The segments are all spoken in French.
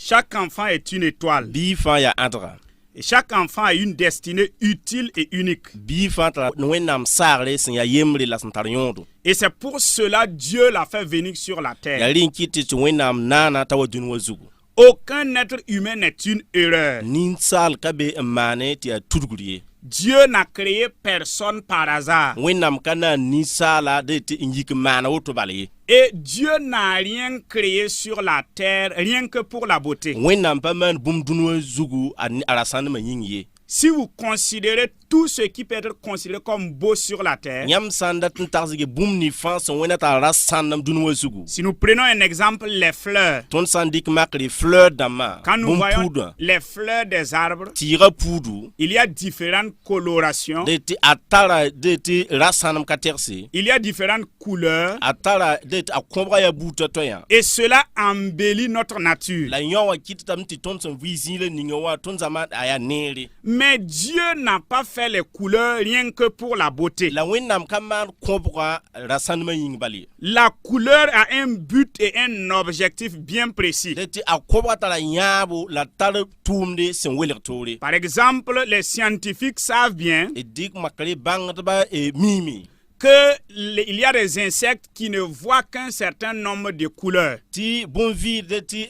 Chaque enfant est une étoile. Bi fa ya adra. Et chaque enfant a une destinée utile et unique. Bi fa ta wennam sarle sin ya yemre la santar yondo. Et c'est pour cela Dieu l'a fait venir sur la Ya terre. rin kiti ci wennam nana tawa dunwa zugu. Aucun être humain n'est une erreur. Nin sal kabe mane ti ya tudguriye. Dieu n'a créé personne par hasard. Wennam kana ni sala de ti injik mana woto balaye. Et Dieu n'a rien créé sur la terre, rien que pour la beauté. Wennam pa man bum dunwa zugu arasan ma yingiye. Si vous considérez tout ce qui peut être considéré comme beau sur la terre, Nyam sanda tun tarzige bum ni fans wenata rasanam dunwa zugu. si nous prenons un exemple, les fleurs, Ton sandik makri fleur dama. quand nous Bum voyons poudre. les fleurs des arbres, Tira poudre. il y a différentes colorations, De ti atara de ti rasanam katersi. il y a différentes couleurs, Atara de ti akombra ya buta toya. et cela embellit notre nature. La nyawa kiti tam ti ton son vizile ningawa ton zaman aya nere. Mais Dieu n'a pas fait les couleurs rien que pour la beauté. La wennam kamar kombra rasanama yingbali. La couleur a un but et un objectif bien précis. De ti akombra tala nyabo la tala tumde sen welertore. Par exemple, les scientifiques savent bien E dik makari bangtba e mimi. qu'il y a des insectes qui ne voient qu'un certain nombre de couleurs. Ti bon vie de ti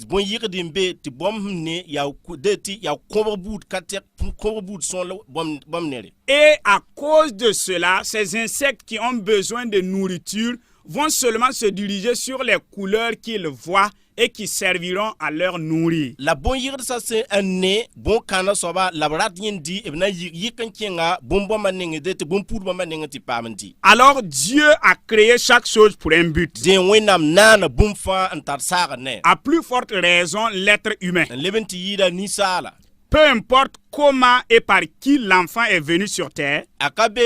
bon yir dimbe ti bom ne ya de ti ya kombra bout kater kombra bout son bom nere. Et à cause de cela, ces insectes qui ont besoin de nourriture vont seulement se diriger sur les couleurs qu'ils voient et qui serviront à leur nourrir. La bon yir sa se anne bon kana soba la brat yindi e na yikan kenga bon bon manenge de ti bon poud bon manenge ti pamenti. Alors Dieu a créé chaque chose pour un but. De wenam nana bon fa antar saga ne. À plus forte raison, l'être humain. Lebenti yida ni sala. Peu importe comment et par qui l'enfant est venu sur terre, Akabe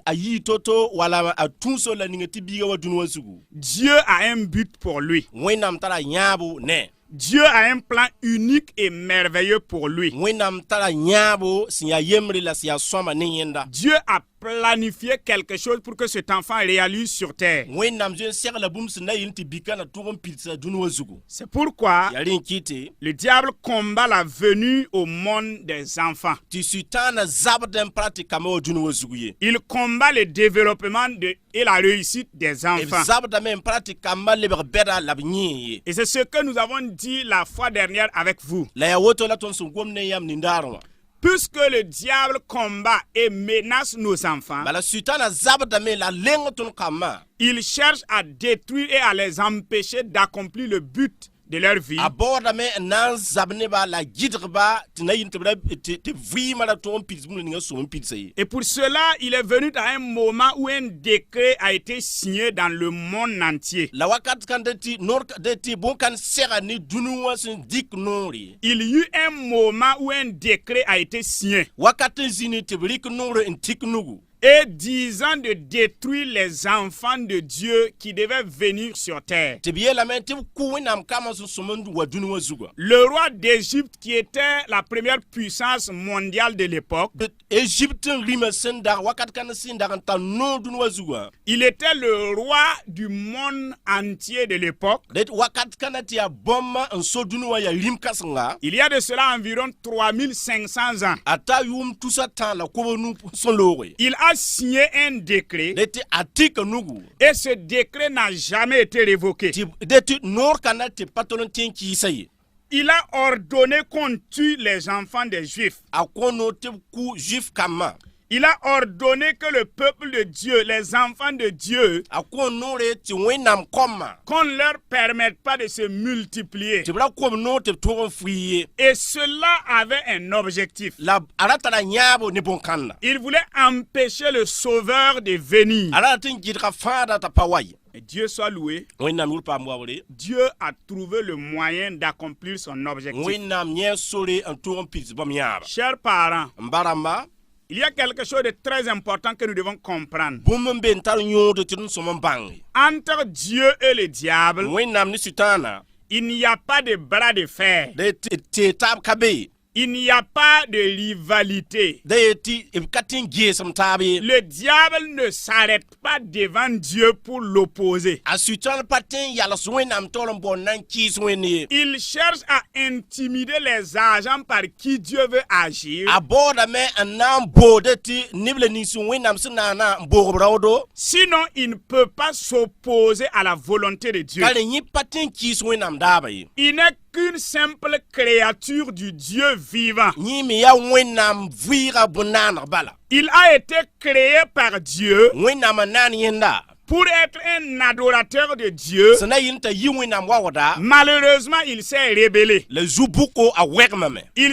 ayi toto wala atunso la ningati biga wa dunwa sugu. Dieu a un but pour lui. Wenam tala nyabo ne. Dieu a un plan unique et merveilleux pour lui. Wenam tala nyabo siya yemri la siya soma nenyenda. Dieu a planifié quelque chose pour que cet enfant réalise sur terre. Wenam je ser la bum sina yinti bika na turon pizza dunwa sugu. C'est pourquoi Yalin kiti le diable combat la venue au monde des enfants. ti sutana zabden pratikama wa dunwa sugu ye. Il combat le développement et la réussite des enfants. Zabden pratikama leber beda labnyi. Et c'est ce que nous avons dit la fois dernière avec vous. La ya woto la ton son gomne yam nindarwa. Puisque le diable combat et menace nos enfants, Bala sutana zabdame la lengo ton kama. il cherche à détruire et à les empêcher d'accomplir le but de leur vie. Abordame nan zabne ba la gidrba tina yintebra te vi mala ton pizmu ninga so pizza yi. Et pour cela, il est venu à un moment où un décret a été signé dans le monde entier. La wakat kan deti nor deti bon kan sera ni dunuwa sin dik nori. Il y eut un moment où un décret a été signé Wakat zini te brik noro en tik nugu. et disant de détruire les enfants de Dieu qui devaient venir sur terre. Te biye la men te kuwinam kama so somondu wa dunuwa zuga. Le roi d'Égypte, qui était la première puissance mondiale de l'époque, Egypte rime senda wakat kan sinda kan ta no dunuwa zuga. il était le roi du monde entier de l'époque. Det wakat kanati ya bomma en so dunuwa ya rim kasanga. Il y a de cela environ 3500 ans. Ata yum tusa tan la kobonu son lore. Il a signé un décret Deti atika nugu. et ce décret n'a jamais été révoqué. Deti nor kanati patolon tenki isaye. Il a ordonné qu'on tue les enfants des Juifs. Akono te ku juif kama. Il a ordonné que le peuple de Dieu, les enfants de Dieu, Akono re ti wenam koma. qu'on ne leur permette pas de se multiplier. Ti bra ko no te toron friye. Et cela avait un objectif. La arata la nyabo ni bonkanda. Il voulait empêcher le Sauveur de venir. Arata ngidra fada ta pawai. Et Dieu soit loué, Wenam yul pa mwawre. Dieu a trouvé le moyen d'accomplir son objectif. Wenam nye sore en toron pizza bam yaba. Chers parents, Mbaramba. il y a quelque chose de très important que nous devons comprendre. Bumben bentar nyodo ti nun somon bangi. Entre Dieu et le diable, Wenam ni sutana. il n'y a pas de bras de fer. De te tab kabe. Il n'y a pas de rivalité. Le diable ne s'arrête pas devant Dieu pour l'opposer. Il cherche à intimider les agents par qui Dieu veut agir. Sinon, il ne peut pas s'opposer à la volonté de Dieu. Il n'est qu'une simple créature du Dieu vivant. Il a été créé par Dieu pour être un adorateur de Dieu. Malheureusement, il s'est rébellé. Il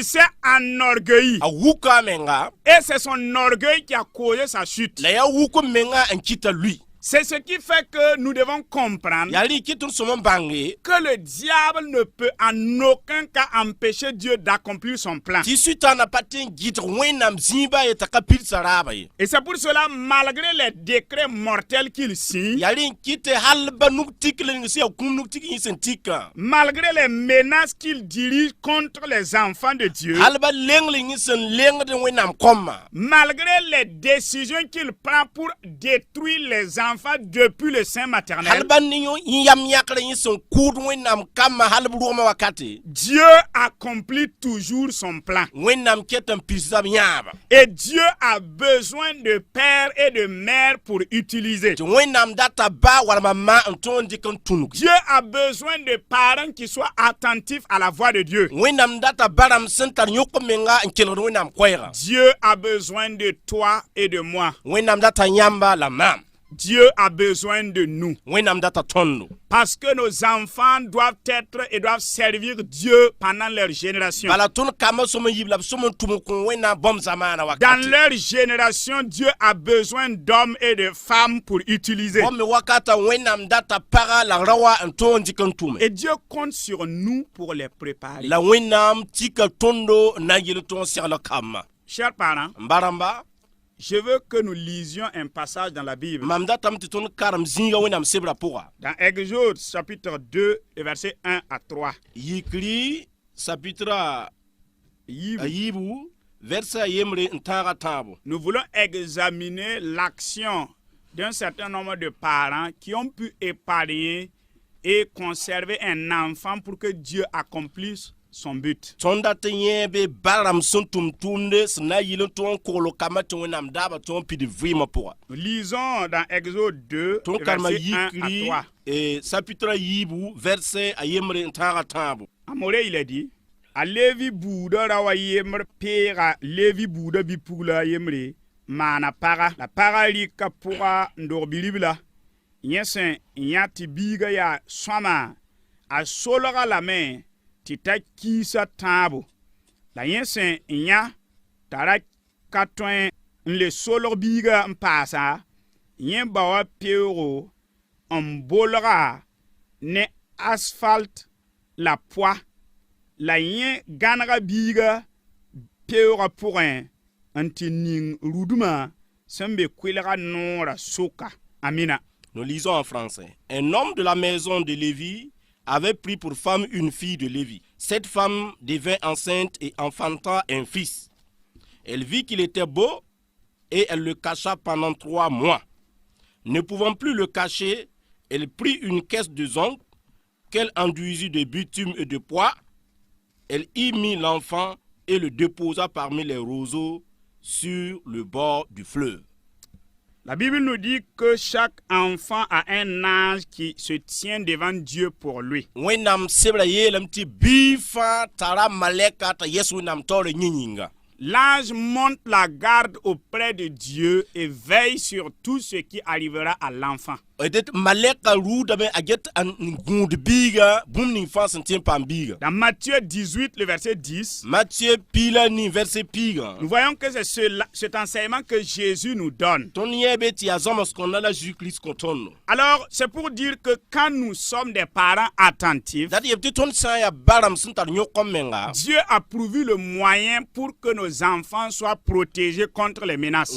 s'est enorgueilli. Et c'est son orgueil qui a causé sa chute. C'est ce qui fait que nous devons comprendre que le diable ne peut en aucun cas empêcher Dieu d'accomplir son plan. Et c'est pour cela, malgré les décrets mortels qu'il signe, malgré les menaces qu'il dirige contre les enfants de Dieu, malgré les décisions qu'il prend pour détruire les enfants depuis le sein maternel, Dieu accomplit toujours son plan. Et Dieu a besoin de pères et de mères pour utiliser. Dieu a besoin de parents qui soient attentifs à la voix de Dieu. Dieu a besoin de toi et de moi. Dieu a besoin de nous. Parce que nos enfants doivent être et doivent servir Dieu pendant leur génération. Dans leur génération, Dieu a besoin d'hommes et de femmes pour utiliser. Et Dieu compte sur nous pour les préparer. Chers parents, je veux que nous lisions un passage dans la Bible. Dans Exode chapitre 2, versets 1 à 3. Nous voulons examiner l'action d'un certain nombre de parents qui ont pu épargner et conserver un enfant pour que Dieu accomplisse son but. Nous lisons dans Exode 2, versets 1 à 3. Amoré, il est dit, Alevi Bouda rawa yemre pera levi Bouda bipula yemre mana para la para lika pura ndorbilibla yesen yati biga ya swama a solora la main tita kisa tabo la yesen nya tara katwen le solor biga mpasa yen bawa peuro bolera ne asphalte la poix la yen ganra biga peura pour un antining ruduma sembe kwilera nora soka. Amina. Nous lisons en français. Un homme de la maison de Lévi avait pris pour femme une fille de Lévi. Cette femme devint enceinte et enfanta un fils. Elle vit qu'il était beau et elle le cacha pendant 3 mois. Ne pouvant plus le cacher, elle prit une caisse de zinc qu'elle enduisit de bitume et de pois. Elle y mit l'enfant et le déposa parmi les roseaux sur le bord du fleuve. La Bible nous dit que chaque enfant a un âge qui se tient devant Dieu pour lui. L'ange monte la garde auprès de Dieu et veille sur tout ce qui arrivera à l'enfant. Dans Matthieu 18, le verset 10, nous voyons que c'est cet enseignement que Jésus nous donne. Alors, c'est pour dire que quand nous sommes des parents attentifs, Dieu a pourvu le moyen pour que nos enfants soient protégés contre les menaces.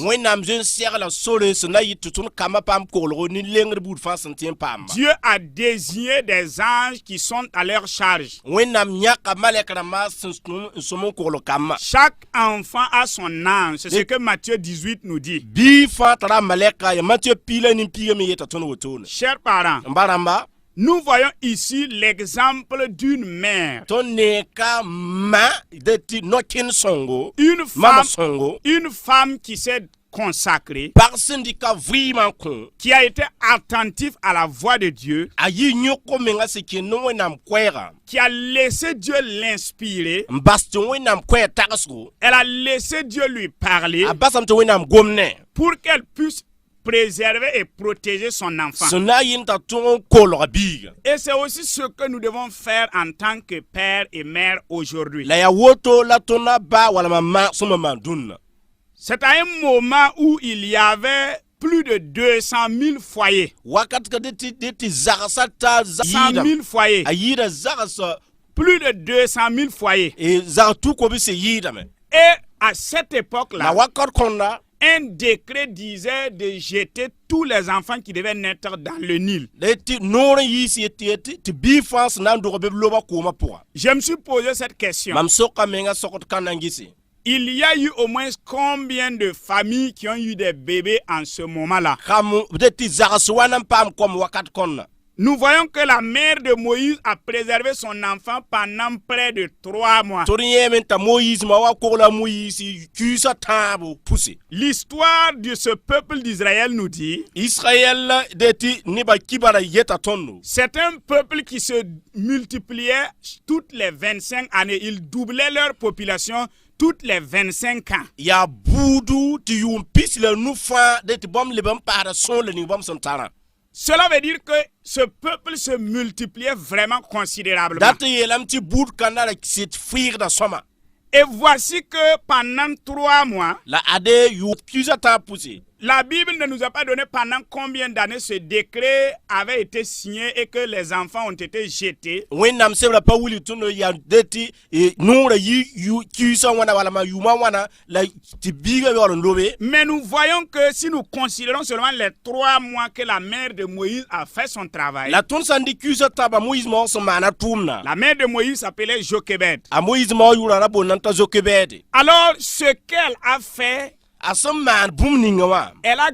tengre bud fa sentien pamba Dieu a désigné des anges qui sont à leur charge. wẽnnaam yãka malɛk rãmbã sẽn sõm n kogl kambã Chaque enfant a son ange. C'est ce que Matthieu 18 nous dit. bii fãa tara a malɛka ya Matthieu piila nin-piigã me yeta tõnd wotone Chers parents, n ba rãmba nous voyons ici l'exemple d'une mère, tõnd neeka ma de tɩ no-kẽnd sõngo une sõngo une femme qui s'est consacrée, pag sẽn dɩka vɩɩmã n kõ qui a été attentive à la voix de Dieu, a yɩ yõko menga sẽn kẽnd n wẽnnaam koɛɛga qui a laissé Dieu l'inspirer. n bas tɩ wẽnnaam koɛɛ tagsgo Elle a laissé Dieu lui parler a basame tɩ wẽnnaam gom ne pour qu'elle puisse préserver et protéger son enfant. sẽn na n yɩn t'a tõg n kolga biiga Et c'est aussi ce que nous devons faire en tant que père et mère aujourd'hui. la ya woto la tõnd na ba wala ma sõma maan dũnna C'est à un moment où il y avait plus de 200 000 foyers. wakat ka de tɩ zagsã ta 100 000 foyers. a yɩɩda zagsã Plus de 200 000 foyers. zag tu-kob sẽn yɩɩdame Et à cette la époque-là, wakat kõnda un décret disait de jeter tous les enfants qui devaient naître dans le Nil. la tɩ noor n yiis tɩ bii fãa sẽn na n dog be b loba koomã pʋga Je me suis posé cette question. mam soka menga sogd kãnda n gɩse Il y a eu au moins combien de familles qui ont eu des bébés en ce moment-là? xam de tɩ zags wa n paam kom wakat kõnda Nous voyons que la mère de Moïse a préservé son enfant pendant près de 3 mois. tʋd yẽeme t'a moyiis ma wa kogla a moyiis kuusã tãabo pʋse L'histoire de ce peuple d'Israël nous dit, israɛl de tɩ nebã kibara yeta tõndo c'est un peuple qui se multipliait toutes les 25 années. Ils doublaient leur population toutes les 25 ans. yaa buudu tɩ yʋʋm pis la nu fãa de tɩ bãmb leb n paada sõor la ning bãmb sẽn tarã Cela veut dire que ce peuple se multipliait vraiment considérablement. dat n yeelame tɩ buud kãnda ra sɩd fɩɩgda sõma Et voici que pendant 3 mois, la ade yʋʋm kuusã tãab pʋse la Bible ne nous a pas donné pendant combien d'années ce décret avait été signé et que les enfants ont été jetés. wẽnnaam sebra pa wuli tõnd yaa de tɩ noorã kuusã wãna wala ma yʋʋmã wãna la tɩ biigã yaool n lobe Mais nous voyons que si nous considérons seulement les 3 mois que la mère de Moïse a fait son travail, la tõnd sãn dɩ kuusã tãba moyiis ma sẽn maana tʋʋmdã la mère de Moïse s'appelait Jochebed. a moyiis ma yʋʋrã ra boond n ta zokebɛɛde Alors, ce qu'elle a fait, a sẽn maan bũmb ninga wã elle a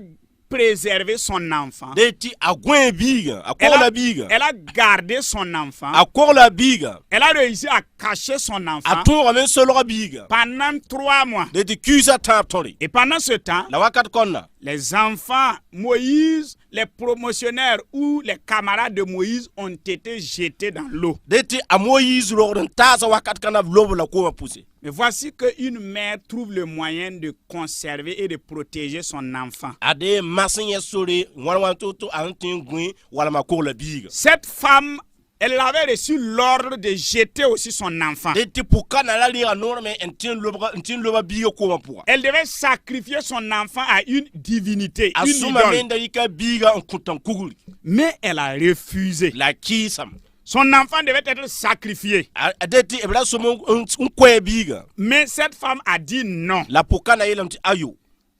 préservé son enfant. de tɩ a gõe biiga a Elle kogla a, biiga elle a gardé son enfant. a kogla biiga Elle a réussi à cacher son a enfant tõogame n solga biiga pendant 3 mois. de tɩ kuusã tãab tõre Et pendant ce temps, la wakat kõnda les enfants, Moïse, les promotionnaires ou les camarades de Moïse ont été jetés dans l'eau. de tɩ a moyiis rogd n taasa wakat kãnda b lob la koomã pʋse Mais voici qu'une mère trouve le moyen de conserver et de protéger son enfant. ade mas n yẽ sore wãn to a sẽn tɩ n gõe wala ma kogla biiga Cette femme, elle avait reçu l'ordre de jeter aussi son enfant. de tɩ pʋka na la rɩɩga noorme n tɩ n loba biiga koomã pʋga Elle devait sacrifier son enfant à une divinité, a une sũma me idole. n da rɩka biiga n kõt n kugri Mais elle a refusé. la kɩɩsame Son enfant devait être sacrifié. de tɩ b ra som n koɛ biiga Mais cette femme a dit non. la pʋka na yeelame tɩ ayo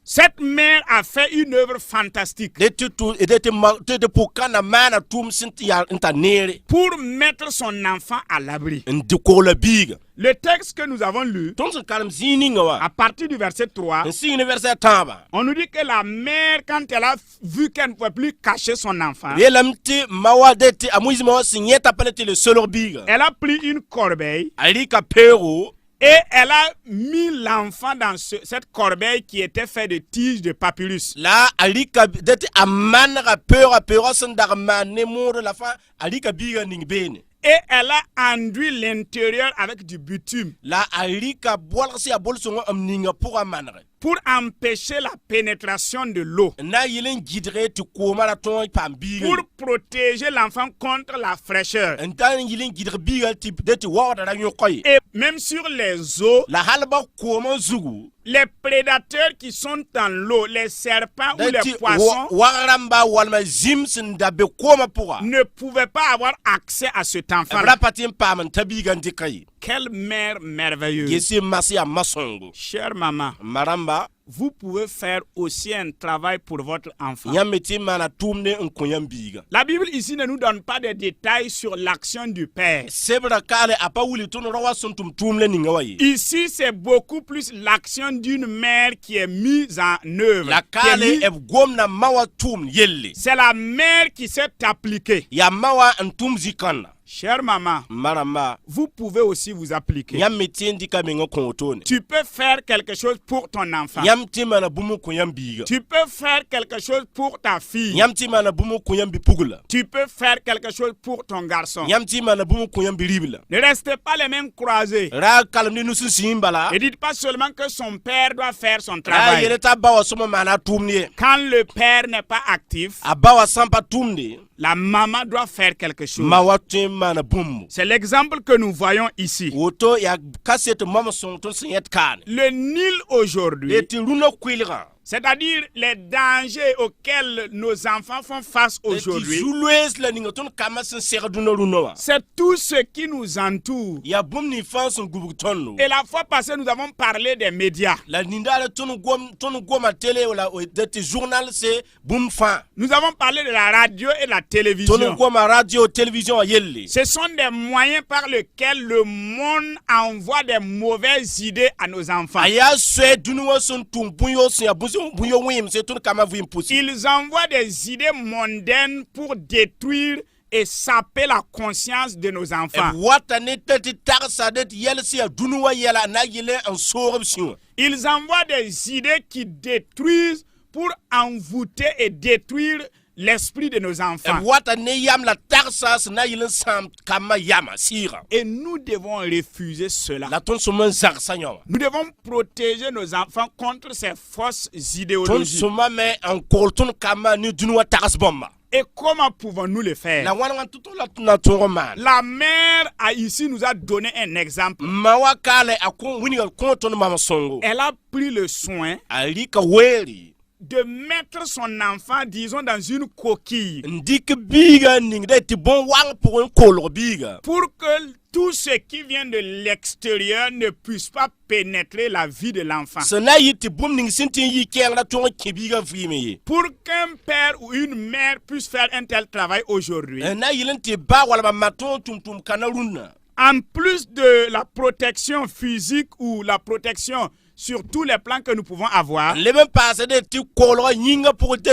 Cette mère a fait une œuvre fantastique de tɩ pʋka na maana tʋʋm sẽn tɩ yaa n tar neere pour mettre son enfant à l'abri. n tɩ kogla biiga Le texte que nous avons lu, tõnd sẽn karem zĩig ninga wã à partir du verset 3, n sɩng ne verset tãabã on nous dit que la mère, quand elle a vu qu'elle ne pouvait plus cacher son enfant, yeelame tɩ ma wa de tɩ a moyiis ma wa sẽn yẽ t'a pa le tɩ le solg biiga elle a pris une corbeille a rɩka peego et elle a mis l'enfant dans cette corbeille qui était faite de tiges de papyrus. la a rɩka de tɩ a manega peoogã sẽn dag n maan ne moore la fa a rɩka biiga ning beene Et elle a enduit l'intérieur avec du bitume la a rɩka bolg sẽn yaa bol-sõngã m ninga pʋgã manege pour empêcher la pénétration de l'eau, n na n yɩl n gɩdge tɩ koomã ra tõog paam biiga pour protéger l'enfant contre la fraîcheur. n tar n yɩl n gɩdg biiga de tɩ waoogda ra yõka ye Et même sur les eaux, la hal ba koomã zugu les prédateurs qui sont dans l'eau, les serpents ou de les tɩ poissons, wag rãmba walma zĩm sẽn da be koomã pʋga ne pouvaient pas avoir accès à cet b enfant-là. ra pa tɩ n paam n ta biiga n dɩka ye Quelle mère merveilleuse. gese mas yaa masõngo Chère maman, maramba vous pouvez faire aussi un travail pour votre enfant. Yam ti mana tumne un koyam biga. La Bible ici ne nous donne pas de détails sur l'action du Père. Sebra kale apa wuli ton rawa son tumle ninga wayi. Ici, c'est beaucoup plus l'action d'une mère qui est mise en œuvre. La kale e gomna mawa tum yelle. C'est la mère qui s'est appliquée. Ya mawa an tum zikana. Chère maman, Marama, vous pouvez aussi vous appliquer. yam metindi ka mengo kontone. Tu peux faire quelque chose pour ton enfant. Yam ti mana bumu koyam biga. Tu peux faire quelque chose pour ta fille. Yam ti mana bumu koyam bi pugula. Tu peux faire quelque chose pour ton garçon. Yam ti mana bumu koyam bi ribla. Ne restez pas les mêmes croisés. Ra kalni nusu simbala. Ne dites pas seulement que son père doit faire son Ra travail. yereta bawa soma mana tumni. Quand le père n'est pas actif, Abawa sampa tumni. la maman doit faire quelque chose. Mawatim mana bumu. C'est l'exemple que nous voyons ici. Woto ya kaset mama son ton sinyet kan. Le Nil aujourd'hui, Eti runo kwilga. c'est-à-dire les dangers auxquels nos enfants font face aujourd'hui, Jouloues la ningoton kama sen serduno runo. c'est tout ce qui nous entoure. Ya bum ni fans on gubutono. Et la fois passée, nous avons parlé des médias. La nindala ton goma télé wala de journal c'est bum fan. Nous avons parlé de la radio et de la Ton télévision. goma radio télévision yelle. Ce sont des moyens par lesquels le monde envoie des mauvaises idées à nos enfants. Aya swe dunuwa son tumbuyo sen abuzo buyo wim c'est ton kama vim pusi. Ils envoient des idées mondaines pour détruire et saper la conscience de nos enfants. Wata ne tati tarsa det yelle si dunuwa yela na yele en soroption. Ils envoient des idées qui détruisent pour envoûter et détruire l'esprit de nos enfants. Wata ne yam la tarsa na yele sam kama yama sira. Et nous devons refuser cela. La ton soman zarsanyo. Nous devons protéger nos enfants contre ces fausses Ton idéologies. soma me en kolton kama ni dunuwa taras bomba. Et comment pouvons-nous le faire? La wana tuto la tuna toroman. La mère ici nous a donné un exemple. Mawa kale akon wini konton mama songo. Elle a pris le soin Alika weri. de mettre son enfant, disons, dans une coquille Ndik biga ning de ti bon wang pour un kolo biga. pour que tout ce qui vient de l'extérieur ne puisse pas pénétrer la vie de l'enfant. Sana yiti bum ning sintin yi ken la ton kibiga vimi. Pour qu'un père ou une mère puisse faire un tel travail aujourd'hui, Na yilen ti ba wala maton tum kanaruna. en plus de la protection physique ou la protection sur tous les plans que nous pouvons avoir, Le même passé de ti kolo yinga pour te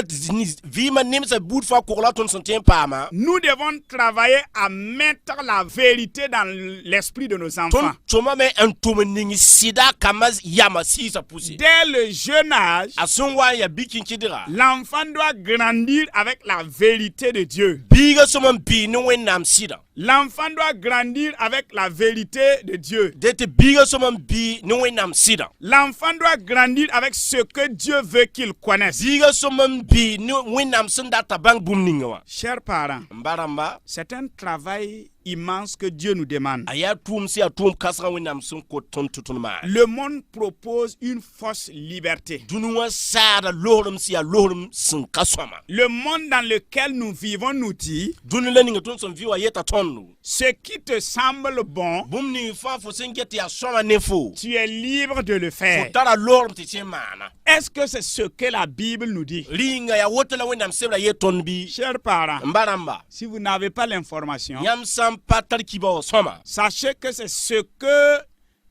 vima nim sa bout fa kolo ton sentien pama. nous devons travailler à mettre la vérité dans l'esprit de nos Ton enfants. toma me en tum ning sida kama yama si sa pusi. Dès le jeune âge, Asungwa ya bikin kidira. l'enfant doit grandir avec la vérité de Dieu. Biga soman bi no wenam sida. L'enfant doit grandir avec la vérité de Dieu. Dete biga soman bi no wenam sida. L'enfant doit grandir avec ce que Dieu veut qu'il connaisse. Biga soman bi no wenam senda tabang bum ninga. Chers parents, Mbaramba c'est un travail immense que Dieu nous demande. aya tum si atum kasra wenam sun ko ton tutun ma. Le monde propose une fausse liberté. Dunuwa sada lorum si a lorum sun kasama. Le monde dans lequel nous vivons nous dit, Dunula ninga ton son viwa yeta tonu. ce qui te semble bon, Bum ni fa fo sengeti ya soma nefo. tu es libre de le faire. Tara lorum ti chemana. Est-ce que c'est ce que la Bible nous dit? Linga ya wotela wenam sebla yeton bi. Chers parents, Mbaramba si vous n'avez pas l'information, yam sam patar kibo soma. sachez que c'est ce que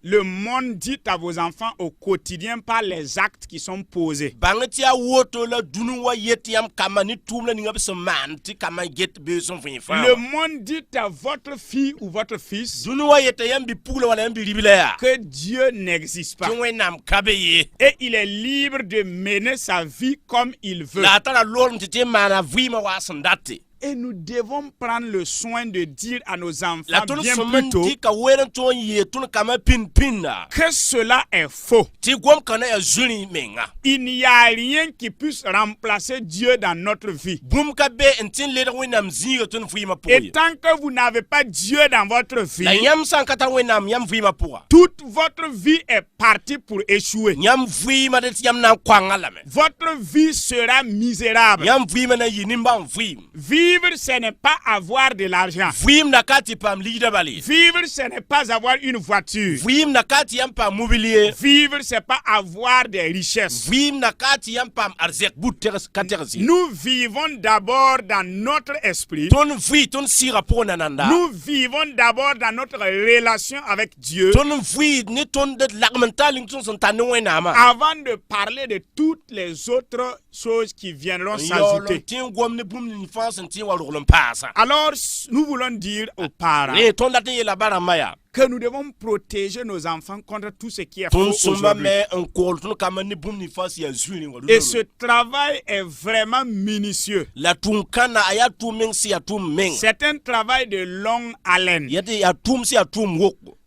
le monde dit à vos enfants au quotidien par les actes qui sont posés. Bangati ya wotola dunuwa yeti yam kama ni tumla ninga biso man ti kama get be son fin. Le monde dit à votre fille ou votre fils Dunuwa yeta yam bi pula wala yam bi ribila ya. que Dieu n'existe pas. Wenam kabeye. Et il est libre de mener sa vie comme il veut. La tara lorum ti chemana vima wa sandate. Et nous devons prendre le soin de dire à nos enfants La ton bien soman plus tôt ti ka weren ton ye ton kama pin. que cela est faux. Ti gwam kana ya zuni menga. Il n'y a rien qui puisse remplacer Dieu dans notre vie. Bum ka be entin le wenam zinga ton vima po. Et tant que vous n'avez pas Dieu dans votre La vie, yam san kata wenam yam vima po. toute votre vie est partie pour échouer. Yam vima de yam na kwanga la me. Votre vie sera misérable. Yam vima na yinimba vim. Vivre Vivre, ce n'est pas avoir de l'argent. Vim nakati pam lida bali. Vivre, ce n'est pas avoir une voiture. Vim nakati yam pam mobilier. Vivre, c'est pas avoir des richesses. Vim nakati yam pam arzek bouteres katerzi. Nous vivons d'abord dans notre esprit. Ton vi ton sira pour nananda. Nous vivons d'abord dans notre relation avec Dieu. Ton vi ni ton de lagmental ton son tanoué nama. Avant de parler de toutes les autres choses qui viendront s'ajouter. Alors, nous voulons dire aux parents que nous devons protéger nos enfants contre tout ce qui est faux aujourd'hui. Et ce travail est vraiment minutieux. C'est un travail de longue haleine.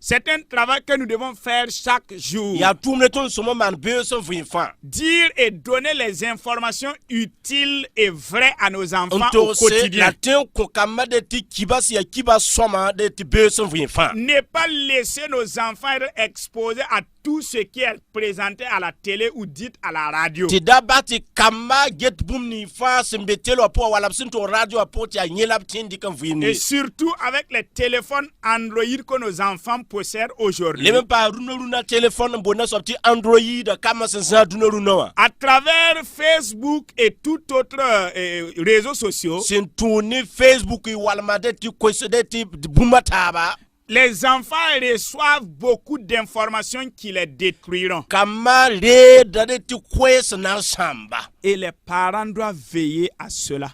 C'est un travail que nous devons faire chaque jour. Dire et donner les informations utiles et vraies à nos enfants au quotidien. Ne pas laisser nos enfants être exposés à tout ce qui est présenté à la télé ou dit à la radio. Et surtout avec les téléphones Android que nos enfants possèdent aujourd'hui. À travers Facebook et tout autre réseaux sociaux, les enfants reçoivent beaucoup d'informations qui les détruiront. Et les parents doivent veiller à cela.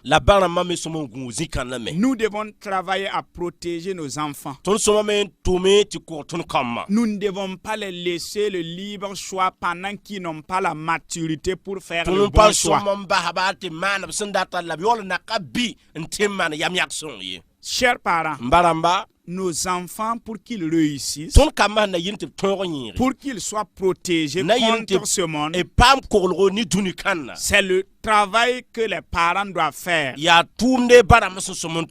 Nous devons travailler à protéger nos enfants. Nous ne devons pas les laisser le libre choix pendant qu'ils n'ont pas la maturité pour faire le bon choix. Chers parents, nos enfants, pour qu'ils réussissent, pour qu'ils soient protégés contre ce monde, c'est le travail que les parents doivent faire.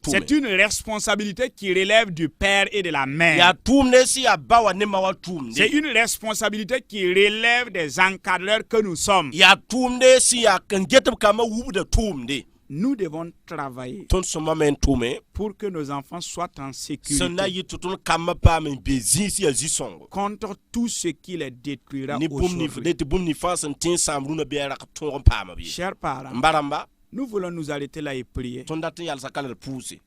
C'est une responsabilité qui relève du père et de la mère. C'est une responsabilité qui relève des encadreurs que nous sommes. Nous devons travailler pour que nos enfants soient en sécurité contre tout ce qui les détruira aujourd'hui. Chers parents, nous voulons nous arrêter là et prier.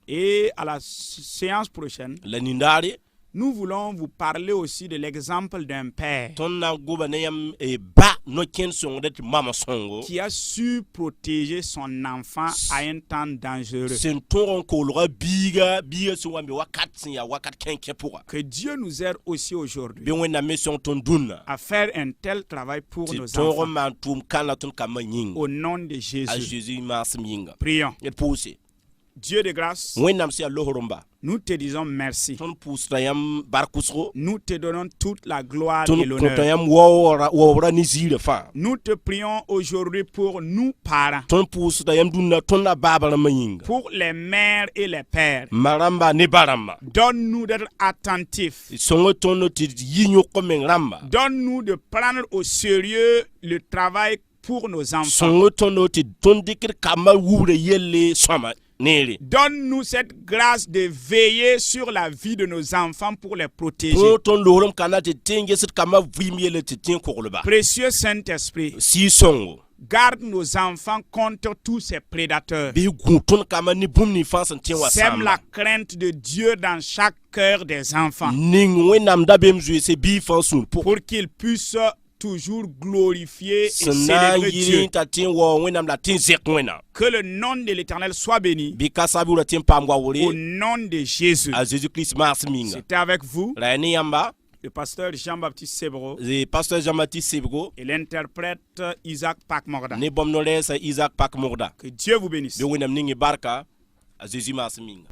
Et à la séance prochaine, nous voulons vous parler aussi de l'exemple d'un père qui a su protéger son enfant à un temps dangereux. Que Dieu nous aide aussi aujourd'hui à faire un tel travail pour nos enfants. Au nom de Jésus. Prions. Dieu de grâce, nous te disons merci. Nous te donnons toute la gloire et l'honneur. Nous te prions aujourd'hui pour nous parents, pour les mères et les pères. Donne-nous d'être attentifs. Donne-nous de prendre au sérieux le travail pour nos enfants. Donne-nous cette grâce de veiller sur la vie de nos enfants pour les protéger. Précieux Saint-Esprit, garde nos enfants contre tous ces prédateurs. Sème la crainte de Dieu dans chaque cœur des enfants pour qu'ils puissent toujours glorifier et célébrer Dieu. Que le nom de l'Éternel soit béni. Au nom de Jésus. C'était avec vous le pasteur Jean-Baptiste Sebro et l'interprète Isaac Pakmorda. Que Dieu vous bénisse.